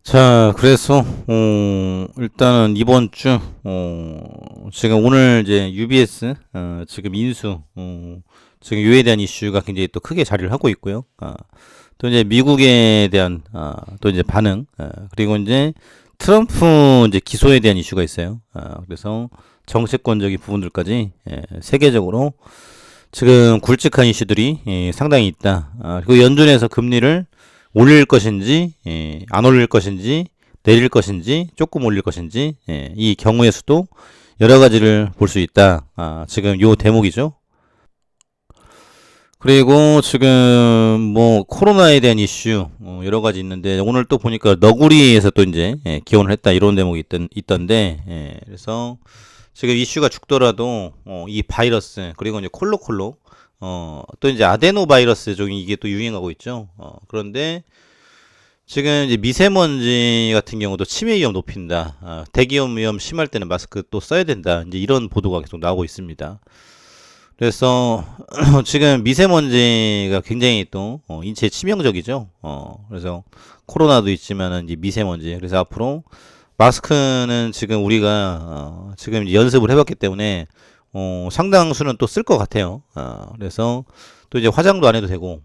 자, 그래서 일단은 이번 주 지금 오늘 이제 UBS 지금 인수 지금 요에 대한 이슈가 굉장히 또 크게 자리를 하고 있고요. 또 이제 미국에 대한 또 이제 반응, 그리고 이제 트럼프 이제 기소에 대한 이슈가 있어요. 그래서 정치권적인 부분들까지 세계적으로 지금 굵직한 이슈들이 상당히 있다. 그리고 연준에서 금리를 올릴 것인지, 안 올릴 것인지, 내릴 것인지, 조금 올릴 것인지, 이 경우의 수도 여러 가지를 볼 수 있다. 지금 요 대목이죠. 그리고 지금 뭐 코로나에 대한 이슈 여러 가지 있는데 오늘 또 보니까 너구리에서 또 이제 기원을 했다 이런 대목이 있던데 그래서 지금 이슈가 죽더라도 이 바이러스 그리고 이제 콜로콜로 또 이제 아데노 바이러스 종이 이게 또 유행하고 있죠. 그런데 지금 이제 미세먼지 같은 경우도 치매 위험 높인다. 대기업 위험 심할 때는 마스크 또 써야 된다. 이제 이런 보도가 계속 나오고 있습니다. 그래서 지금 미세먼지가 굉장히 또 인체에 치명적이죠. 그래서 코로나도 있지만은 이제 미세먼지. 그래서 앞으로 마스크는 지금 우리가 지금 이제 연습을 해봤기 때문에 상당수는 또 쓸 것 같아요. 그래서 또 이제 화장도 안 해도 되고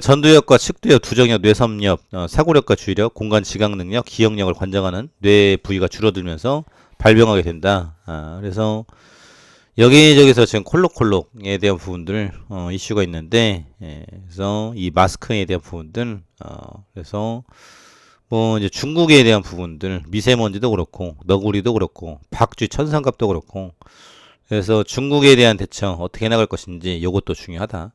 전두엽과 측두엽, 두정엽, 뇌섬엽, 사고력과 주의력, 공간 지각 능력, 기억력을 관장하는 뇌 부위가 줄어들면서 발병하게 된다. 그래서 여기저기서 지금 콜록콜록에 대한 부분들 이슈가 있는데 그래서 이 마스크에 대한 부분들 그래서 뭐 이제 중국에 대한 부분들 미세먼지도 그렇고 너구리도 그렇고 박쥐 천상갑도 그렇고 그래서 중국에 대한 대처 어떻게 나갈 것인지 이것도 중요하다.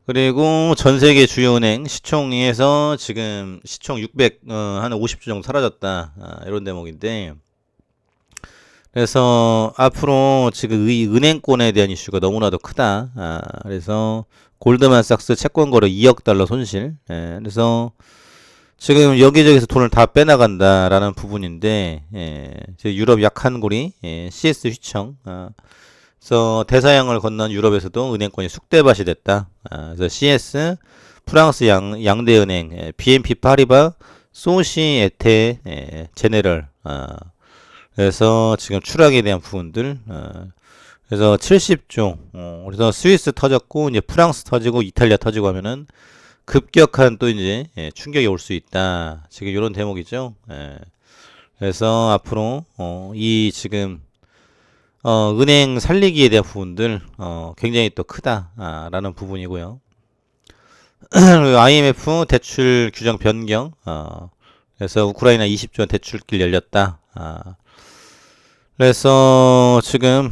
그리고 전 세계 주요 은행 시총에서 지금 시총 600, 한 50주 정도 사라졌다. 이런 대목인데. 그래서 앞으로 지금 이 은행권에 대한 이슈가 너무나도 크다. 그래서 골드만삭스 채권 거래 2억 달러 손실. 그래서 지금 여기저기서 돈을 다 빼나간다라는 부분인데, 유럽 약한 고리, CS 휘청, 그래서 대서양을 건넌 유럽에서도 은행권이 쑥대밭이 됐다. 그래서 CS, 프랑스 양대은행, BNP 파리바, 소시 에테, 제네럴. 그래서 지금 추락에 대한 부분들. 그래서 70조. 그래서 스위스 터졌고 이제 프랑스 터지고 이탈리아 터지고 하면은 급격한 또 이제 충격이 올 수 있다. 지금 이런 대목이죠. 그래서 앞으로 이 지금 은행 살리기에 대한 부분들 굉장히 또 크다라는 부분이고요. IMF 대출 규정 변경 그래서 우크라이나 20조 원 대출길 열렸다. 그래서 지금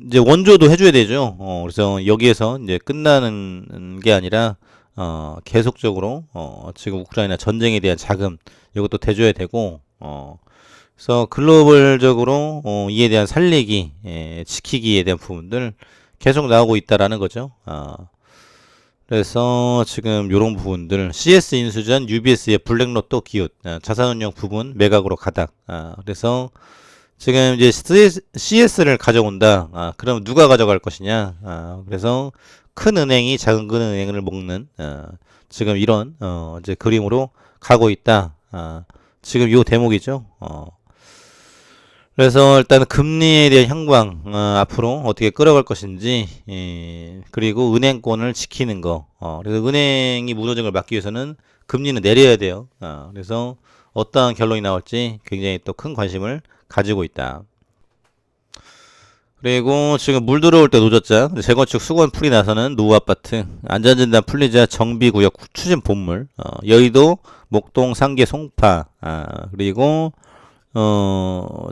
이제 원조도 해줘야 되죠. 그래서 여기에서 이제 끝나는 게 아니라 계속적으로 지금 우크라이나 전쟁에 대한 자금 이것도 대줘야 되고 그래서 글로벌적으로 이에 대한 살리기, 지키기에 대한 부분들 계속 나오고 있다라는 거죠. 그래서 지금 이런 부분들 CS 인수전, UBS의 블랙로또 기웃, 자산운용 부분 매각으로 가닥. 그래서 지금 이제 CS를 가져온다. 그럼 누가 가져갈 것이냐? 그래서 큰 은행이 작은 은행을 먹는 지금 이런 이제 그림으로 가고 있다. 지금 요 대목이죠. 그래서 일단 금리에 대한 향방 앞으로 어떻게 끌어갈 것인지 그리고 은행권을 지키는 거 그래서 은행이 무너진 걸 막기 위해서는 금리는 내려야 돼요. 그래서 어떠한 결론이 나올지 굉장히 또 큰 관심을 가지고 있다. 그리고 지금 물 들어올 때 노졌자 재건축 수건 풀이 나서는 노후 아파트 안전진단 풀리자 정비구역 추진 본물 여의도 목동 상계 송파 그리고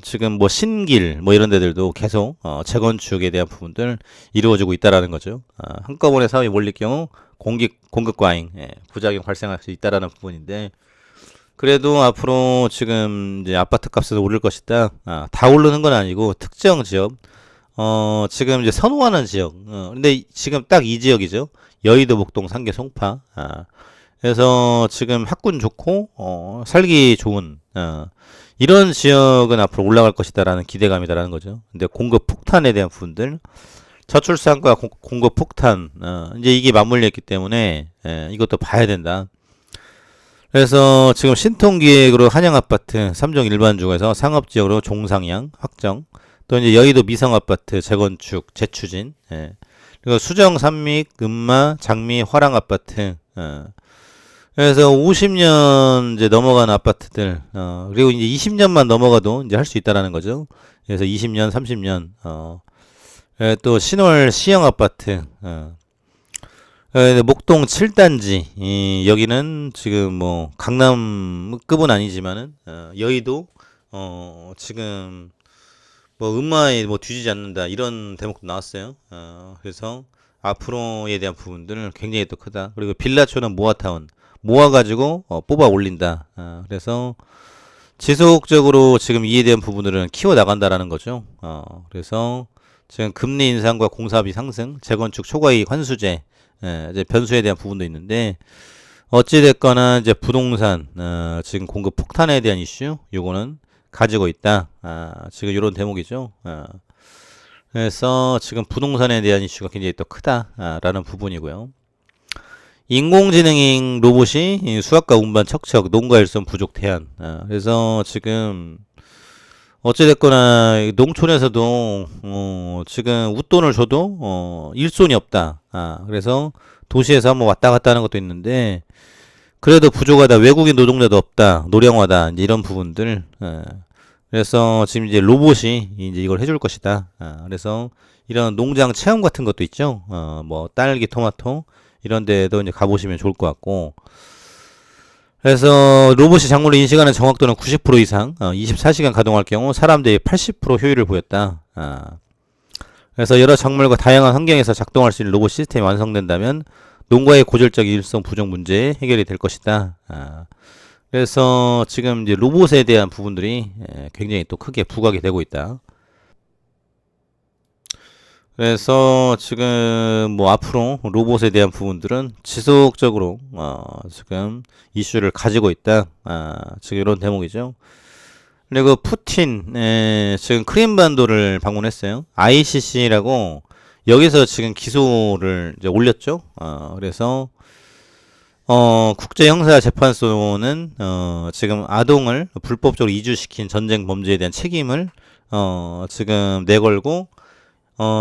지금 뭐 신길 뭐 이런 데들도 계속 재건축에 대한 부분들 이루어지고 있다라는 거죠. 한꺼번에 사업이 몰릴 경우 공급 과잉 부작용 발생할 수 있다라는 부분인데 그래도 앞으로 지금 이제 아파트 값은 오를 것이다. 다 오르는 건 아니고 특정 지역 지금 이제 선호하는 지역 근데 지금 딱 이 지역이죠. 여의도 목동 상계 송파 그래서 지금 학군 좋고 살기 좋은 이런 지역은 앞으로 올라갈 것이다라는 기대감이다라는 거죠. 근데 공급 폭탄에 대한 부분들 저출산과 공급 폭탄, 이제 이게 맞물려 있기 때문에, 이것도 봐야 된다. 그래서 지금 신통기획으로 한양아파트 3종 일반주거에서 상업지역으로 종상향 확정, 또 이제 여의도 미성아파트 재건축 재추진, 그리고 수정 삼믹 음마 장미 화랑아파트, 그래서 50년 이제 넘어간 아파트들, 그리고 이제 20년만 넘어가도 이제 할 수 있다라는 거죠. 그래서 20년, 30년, 또 신월 시형 아파트, 목동 7단지, 여기는 지금 뭐 강남급은 아니지만은, 여의도, 지금 뭐 음마에 뭐 뒤지지 않는다 이런 대목도 나왔어요. 그래서 앞으로에 대한 부분들은 굉장히 또 크다. 그리고 빌라촌은 모아타운 모아가지고 뽑아 올린다. 그래서 지속적으로 지금 이에 대한 부분들은 키워 나간다라는 거죠. 그래서 지금 금리 인상과 공사비 상승, 재건축 초과이익 환수제, 이제 변수에 대한 부분도 있는데 어찌됐거나 이제 부동산 지금 공급 폭탄에 대한 이슈, 요거는 가지고 있다. 지금 이런 대목이죠. 그래서 지금 부동산에 대한 이슈가 굉장히 또 크다라는 부분이고요. 인공지능 로봇이 수학과 운반 척척 농가 일손 부족 태안. 그래서 지금 어찌됐거나 농촌에서도 지금 웃돈을 줘도 일손이 없다. 그래서 도시에서 한번 왔다 갔다 하는 것도 있는데 그래도 부족하다. 외국인 노동자도 없다. 노령화다. 이제 이런 부분들. 그래서 지금 이제 로봇이 이제 이걸 해줄 것이다. 그래서 이런 농장 체험 같은 것도 있죠. 뭐 딸기, 토마토 이런 데도 이제 가보시면 좋을 것 같고. 그래서 로봇이 작물을 인식하는 정확도는 90% 이상, 24시간 가동할 경우 사람 대비 80% 효율을 보였다. 그래서 여러 작물과 다양한 환경에서 작동할 수 있는 로봇 시스템이 완성된다면 농가의 고질적 일성 부족 문제 해결이 될 것이다. 그래서 지금 이제 로봇에 대한 부분들이 굉장히 또 크게 부각이 되고 있다. 그래서 지금 뭐 앞으로 로봇에 대한 부분들은 지속적으로 지금 이슈를 가지고 있다. 지금 이런 대목이죠. 그리고 푸틴 지금 크림반도를 방문했어요. ICC라고 여기서 지금 기소를 이제 올렸죠. 그래서 국제형사재판소는 지금 아동을 불법적으로 이주시킨 전쟁 범죄에 대한 책임을 지금 내걸고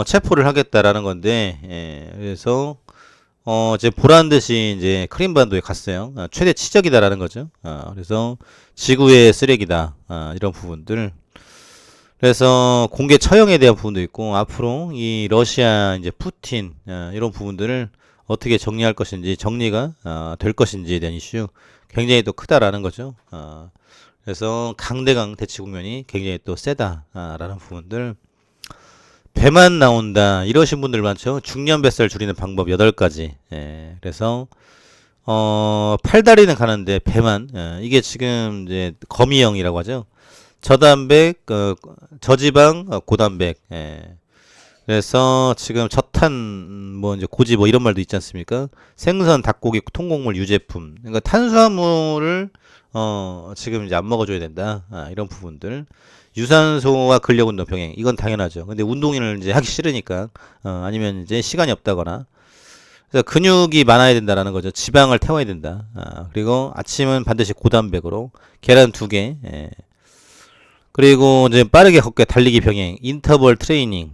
체포를 하겠다라는 건데, 그래서 이제 보란 듯이 이제 크림반도에 갔어요. 최대 치적이다라는 거죠. 그래서 지구의 쓰레기다. 이런 부분들. 그래서 공개 처형에 대한 부분도 있고 앞으로 이 러시아 이제 푸틴 이런 부분들을 어떻게 정리할 것인지 정리가 될 것인지에 대한 이슈 굉장히 또 크다라는 거죠. 그래서 강대강 대치 국면이 굉장히 또 세다라는 부분들. 배만 나온다 이러신 분들 많죠. 중년 뱃살 줄이는 방법 8가지. 그래서 팔다리는 가는데 배만 이게 지금 이제 거미형이라고 하죠. 저단백, 저지방, 고단백. 그래서 지금 저탄, 뭐 이제 고지 뭐 이런 말도 있지 않습니까? 생선, 닭고기, 통곡물, 유제품. 그러니까 탄수화물을 지금 이제 안 먹어줘야 된다. 이런 부분들. 유산소와 근력 운동 병행. 이건 당연하죠. 근데 운동을 이제 하기 싫으니까, 아니면 이제 시간이 없다거나. 그래서 근육이 많아야 된다라는 거죠. 지방을 태워야 된다. 그리고 아침은 반드시 고단백으로 계란 2개. 그리고 이제 빠르게 걷게 달리기 병행, 인터벌 트레이닝,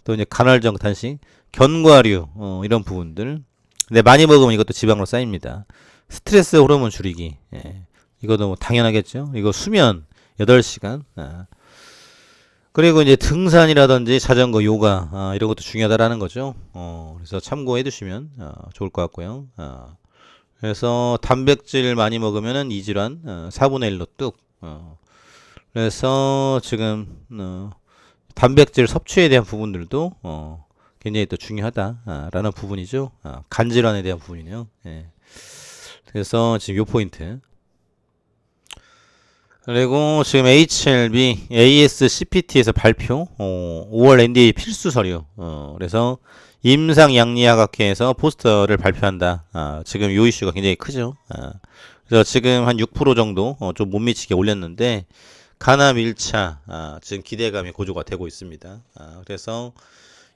또 이제 간헐적 단식, 견과류, 이런 부분들. 근데 많이 먹으면 이것도 지방으로 쌓입니다. 스트레스 호르몬 줄이기, 이것도 뭐 당연하겠죠. 이거 수면 8시간. 그리고 이제 등산이라든지 자전거, 요가, 이런 것도 중요하다라는 거죠. 그래서 참고해 두시면 좋을 것 같고요. 그래서 단백질 많이 먹으면은 이 질환 4분의 1로 뚝. 그래서 지금 단백질 섭취에 대한 부분들도 굉장히 또 중요하다라는 부분이죠. 간 질환에 대한 부분이네요. 그래서 지금 요 포인트. 그리고 지금 HLB, ASCPT에서 발표, 5월 NDA 필수 서류. 그래서 임상양리학학회에서 포스터를 발표한다. 지금 요 이슈가 굉장히 크죠. 그래서 지금 한 6% 정도 좀 못 미치게 올렸는데 간암 1차 지금 기대감이 고조가 되고 있습니다. 그래서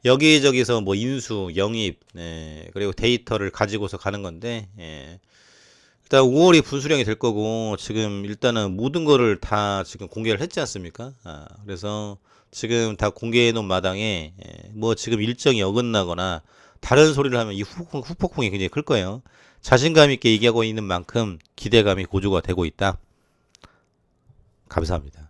여기저기서 뭐 인수, 영입, 그리고 데이터를 가지고서 가는 건데, 일단 5월이 분수령이 될 거고, 지금 일단은 모든 거를 다 지금 공개를 했지 않습니까? 그래서 지금 다 공개해 놓은 마당에, 뭐 지금 일정이 어긋나거나, 다른 소리를 하면 이 후폭풍이 굉장히 클 거예요. 자신감 있게 얘기하고 있는 만큼 기대감이 고조가 되고 있다. 감사합니다.